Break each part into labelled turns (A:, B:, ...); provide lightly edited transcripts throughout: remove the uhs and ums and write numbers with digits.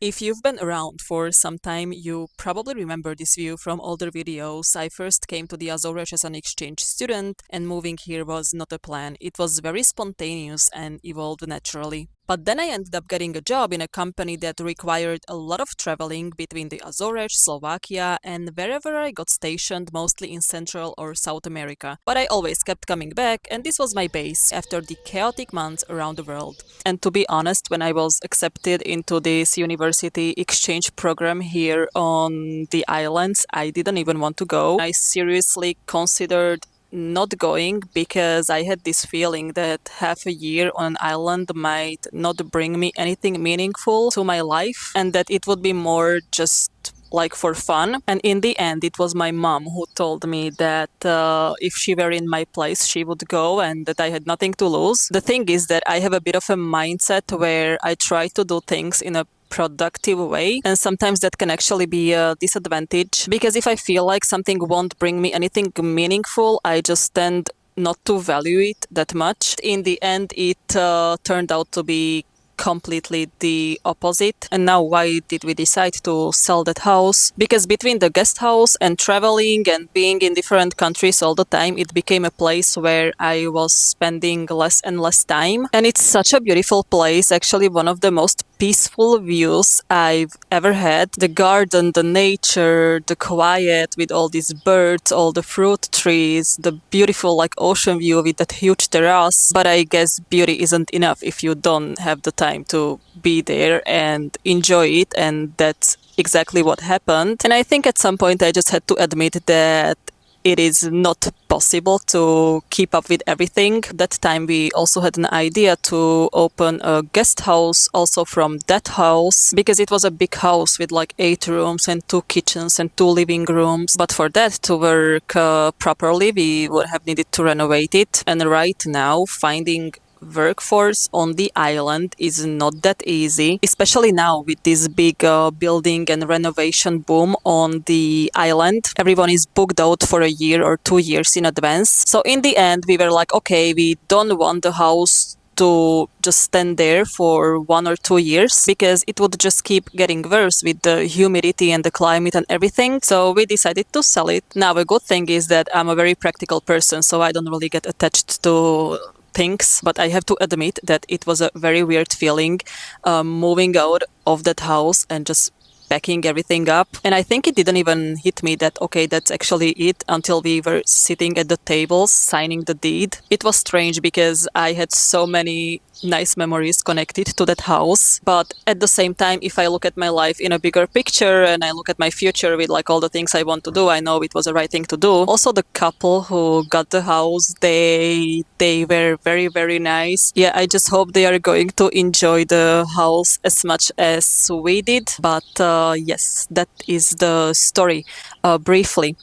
A: If you've been around for some time, you probably remember this view from older videos. I first came to the Azores as an exchange student, and moving here was not a plan. It was very spontaneous and evolved naturally. But then I ended up getting a job in a company that required a lot of traveling between the Azores, Slovakia, and wherever I got stationed, mostly in Central or South America. But I always kept coming back, and this was my base after the chaotic months around the world. And to be honest, when I was accepted into this university exchange program here on the islands, I didn't even want to go. I seriously considered not going because I had this feeling that half a year on an island might not bring me anything meaningful to my life and that it would be more just like for fun. And in the end, it was my mom who told me that if she were in my place, she would go and that I had nothing to lose. The thing is that I have a bit of a mindset where I try to do things in a productive way, and sometimes that can actually be a disadvantage because if I feel like something won't bring me anything meaningful, I just tend not to value it that much. In the end, it turned out to be completely the opposite. And now, why did we decide to sell that house? Because between the guest house and traveling and being in different countries all the time, it became a place where I was spending less and less time. And it's such a beautiful place, actually, one of the most peaceful views I've ever had. The garden, the nature, the quiet with all these birds, all the fruit trees, the beautiful like ocean view with that huge terrace. But I guess beauty isn't enough if you don't have the time to be there and enjoy it. And that's exactly what happened. And I think at some point I just had to admit that it is not possible to keep up with everything. That time we also had an idea to open a guest house also from that house because it was a big house with like 8 rooms and 2 kitchens and 2 living rooms. But for that to work properly, we would have needed to renovate it. And right now, finding workforce on the island is not that easy, especially now with this big building and renovation boom on the island. Everyone is booked out for a year or 2 years in advance. So in the end, we were like, okay, we don't want the house to just stand there for 1 or 2 years because it would just keep getting worse with the humidity and the climate and everything. So we decided to sell it. Now, a good thing is that I'm a very practical person, so I don't really get attached to things, but I have to admit that it was a very weird feeling moving out of that house and just packing everything up. And I think it didn't even hit me that, okay, that's actually it until we were sitting at the tables signing the deed. It was strange because I had so many nice memories connected to that house. But at the same time, if I look at my life in a bigger picture and I look at my future with like all the things I want to do, I know it was the right thing to do. Also, the couple who got the house, they were very, very nice. Yeah, I just hope they are going to enjoy the house as much as we did. But yes, that is the story briefly.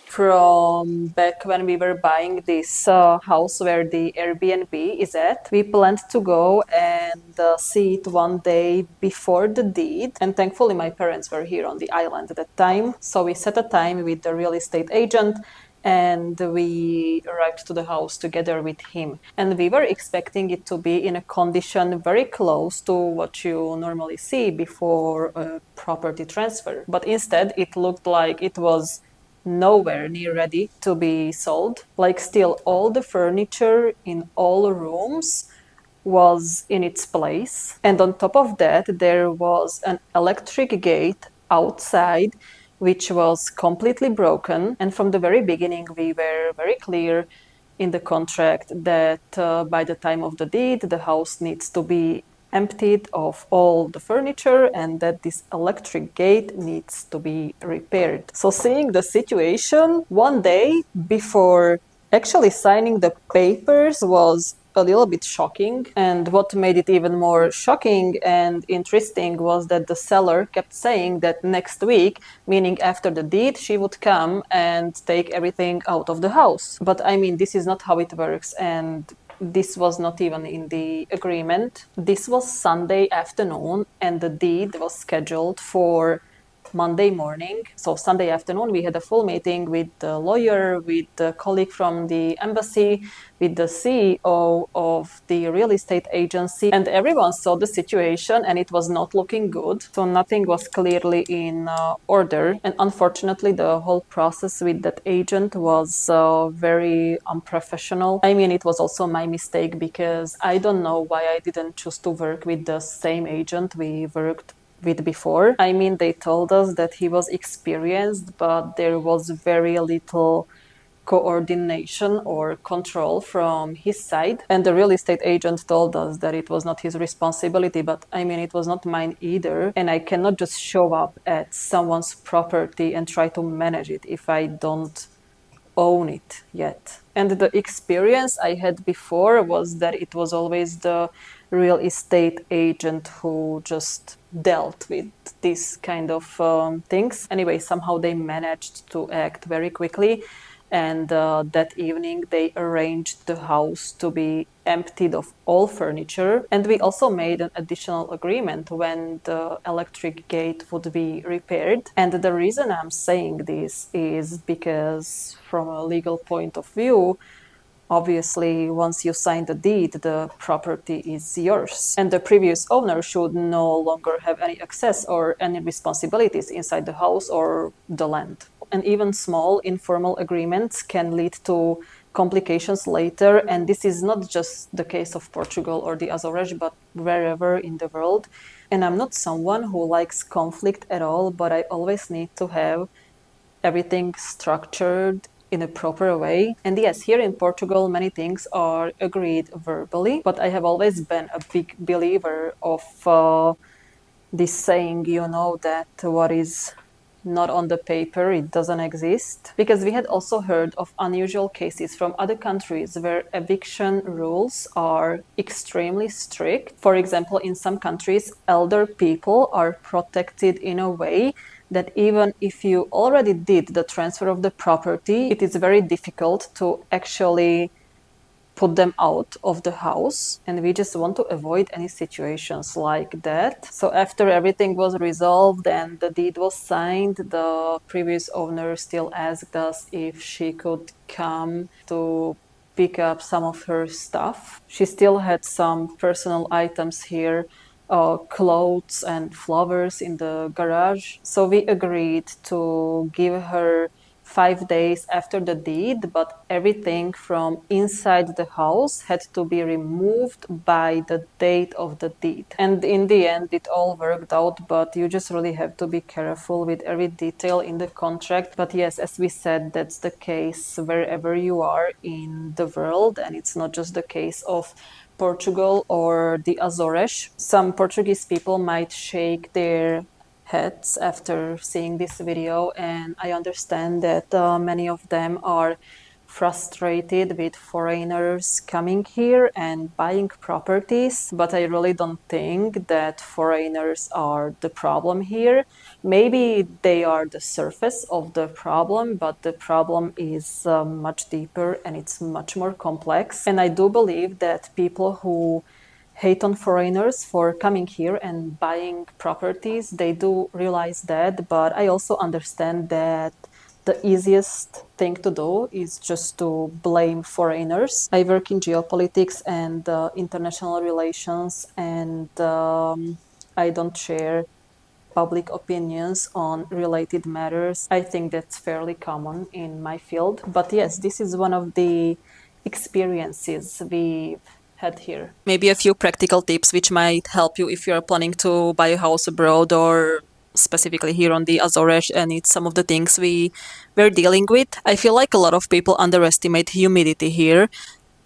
A: From back when we were buying this house where the Airbnb is at. We planned to go and see it one day before the deed. And thankfully, my parents were here on the island at that time. So we set a time with the real estate agent and we arrived to the house together with him. And we were expecting it to be in a condition very close to what you normally see before a property transfer. But instead, it looked like it was nowhere near ready to be sold. Like, still, all the furniture in all rooms was in its place. And on top of that, there was an electric gate outside which was completely broken. And from the very beginning, we were very clear in the contract that by the time of the deed, the house needs to be emptied of all the furniture and that this electric gate needs to be repaired. So, seeing the situation one day before actually signing the papers was a little bit shocking. And what made it even more shocking and interesting was that the seller kept saying that next week, meaning after the deed, she would come and take everything out of the house. But I mean, this is not how it works. And this was not even in the agreement. This was Sunday afternoon, and the deed was scheduled for Monday morning. So Sunday afternoon, we had a full meeting with the lawyer, with the colleague from the embassy, with the CEO of the real estate agency, and everyone saw the situation and it was not looking good. So nothing was clearly in order. And unfortunately, the whole process with that agent was very unprofessional. I mean, it was also my mistake because I don't know why I didn't choose to work with the same agent we worked with before. I mean, they told us that he was experienced, but there was very little coordination or control from his side. And the real estate agent told us that it was not his responsibility, but I mean, it was not mine either. And I cannot just show up at someone's property and try to manage it if I don't own it yet. And the experience I had before was that it was always the real estate agent who just dealt with these kind of things. Anyway, somehow they managed to act very quickly. And that evening, they arranged the house to be emptied of all furniture. And we also made an additional agreement when the electric gate would be repaired. And the reason I'm saying this is because, from a legal point of view, obviously, once you sign the deed, the property is yours. And the previous owner should no longer have any access or any responsibilities inside the house or the land. And even small informal agreements can lead to complications later. And this is not just the case of Portugal or the Azores, but wherever in the world. And I'm not someone who likes conflict at all, but I always need to have everything structured in a proper way. And yes, here in Portugal, many things are agreed verbally, but I have always been a big believer of this saying, that what is not on the paper, it doesn't exist. Because we had also heard of unusual cases from other countries where eviction rules are extremely strict. For example, in some countries, elder people are protected in a way that even if you already did the transfer of the property, it is very difficult to actually put them out of the house, and we just want to avoid any situations like that. So after everything was resolved and the deed was signed, the previous owner still asked us if she could come to pick up some of her stuff. She still had some personal items here, clothes and flowers in the garage. So we agreed to give her 5 days after the deed, but everything from inside the house had to be removed by the date of the deed. And in the end, it all worked out, but you just really have to be careful with every detail in the contract. But yes, as we said, that's the case wherever you are in the world, and it's not just the case of Portugal or the Azores. Some Portuguese people might shake their heads after seeing this video, and I understand that many of them are frustrated with foreigners coming here and buying properties, but I really don't think that foreigners are the problem here. Maybe they are the surface of the problem, but the problem is much deeper and it's much more complex. And I do believe that people who hate on foreigners for coming here and buying properties, they do realize that, but I also understand that the easiest thing to do is just to blame foreigners. I work in geopolitics and international relations, and I don't share public opinions on related matters. I think that's fairly common in my field. But yes, this is one of the experiences we've had here. Maybe a few practical tips which might help you if you're planning to buy a house abroad or specifically here on the Azores, and it's some of the things we're dealing with. I feel like a lot of people underestimate humidity here.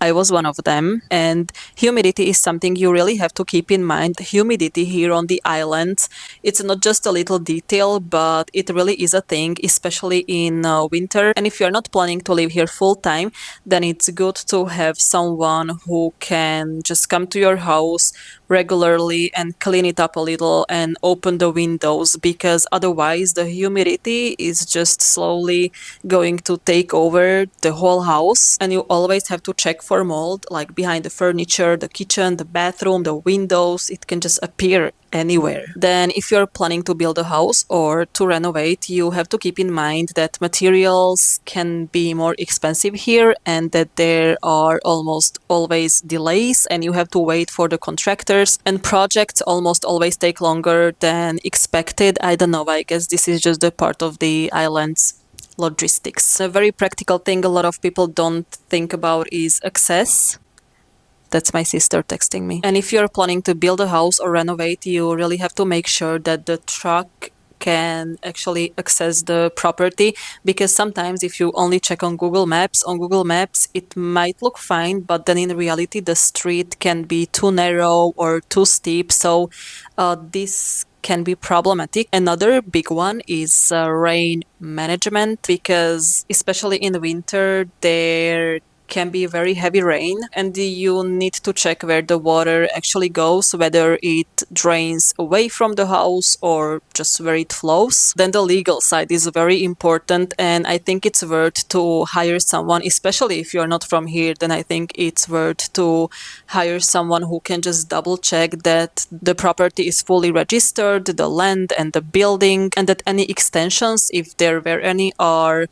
A: I was one of them. And humidity is something you really have to keep in mind. Humidity here on the islands, it's not just a little detail, but it really is a thing, especially in winter. And if you're not planning to live here full time, then it's good to have someone who can just come to your house regularly and clean it up a little and open the windows, because otherwise the humidity is just slowly going to take over the whole house. And you always have to check for mold, like behind the furniture, the kitchen, the bathroom, the windows. It can just appear anywhere. Then if you're planning to build a house or to renovate, you have to keep in mind that materials can be more expensive here and that there are almost always delays and you have to wait for the contractors, and projects almost always take longer than expected. I don't know, I guess this is just a part of the island's logistics. A very practical thing a lot of people don't think about is access. That's my sister texting me. And if you're planning to build a house or renovate, you really have to make sure that the truck can actually access the property, because sometimes if you only check on Google Maps it might look fine, but then in reality the street can be too narrow or too steep, so this can be problematic. Another big one is rain management, because especially in winter there can be very heavy rain and you need to check where the water actually goes, whether it drains away from the house or just where it flows. Then the legal side is very important, and I think it's worth to hire someone, especially if you're not from here, then I think it's worth to hire someone who can just double check that the property is fully registered, the land and the building, and that any extensions, if there were any, are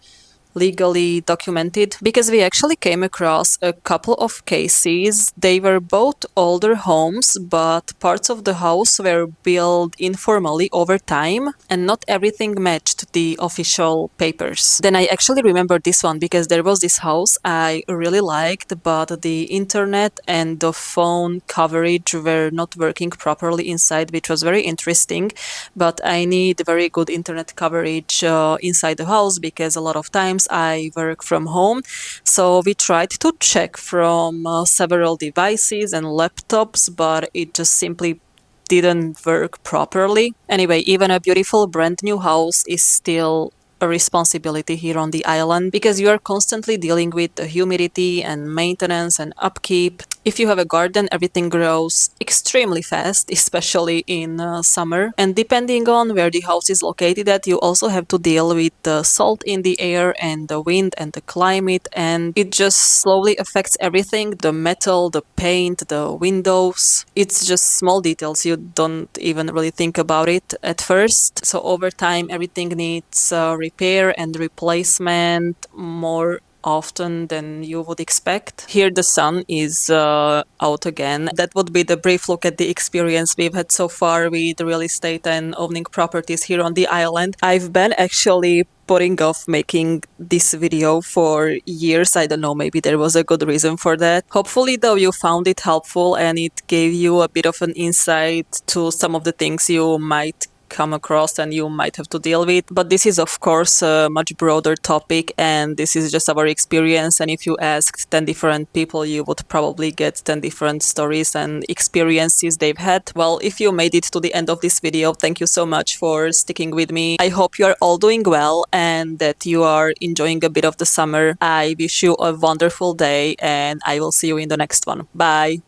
A: legally documented, because we actually came across a couple of cases. They were both older homes, but parts of the house were built informally over time and not everything matched the official papers. Then I actually remember this one because there was this house I really liked, but the internet and the phone coverage were not working properly inside, which was very interesting. But I need very good internet coverage inside the house because a lot of times I work from home. So we tried to check from several devices and laptops, but it just simply didn't work properly. Anyway, even a beautiful brand new house is still a responsibility here on the island, because you are constantly dealing with the humidity and maintenance and upkeep. If you have a garden, everything grows extremely fast, especially in summer. And depending on where the house is located at, you also have to deal with the salt in the air and the wind and the climate, and it just slowly affects everything, the metal, the paint, the windows. It's just small details, you don't even really think about it at first. So over time everything needs repair and replacement more often than you would expect. Here the sun is out again. That would be the brief look at the experience we've had so far with real estate and owning properties here on the island. I've been actually putting off making this video for years. I don't know, maybe there was a good reason for that. Hopefully though you found it helpful and it gave you a bit of an insight to some of the things you might come across and you might have to deal with. But this is of course a much broader topic and this is just our experience, and if you asked 10 different people you would probably get 10 different stories and experiences they've had. Well, if you made it to the end of this video, thank you so much for sticking with me. I hope you are all doing well and that you are enjoying a bit of the summer. I wish you a wonderful day and I will see you in the next one. Bye!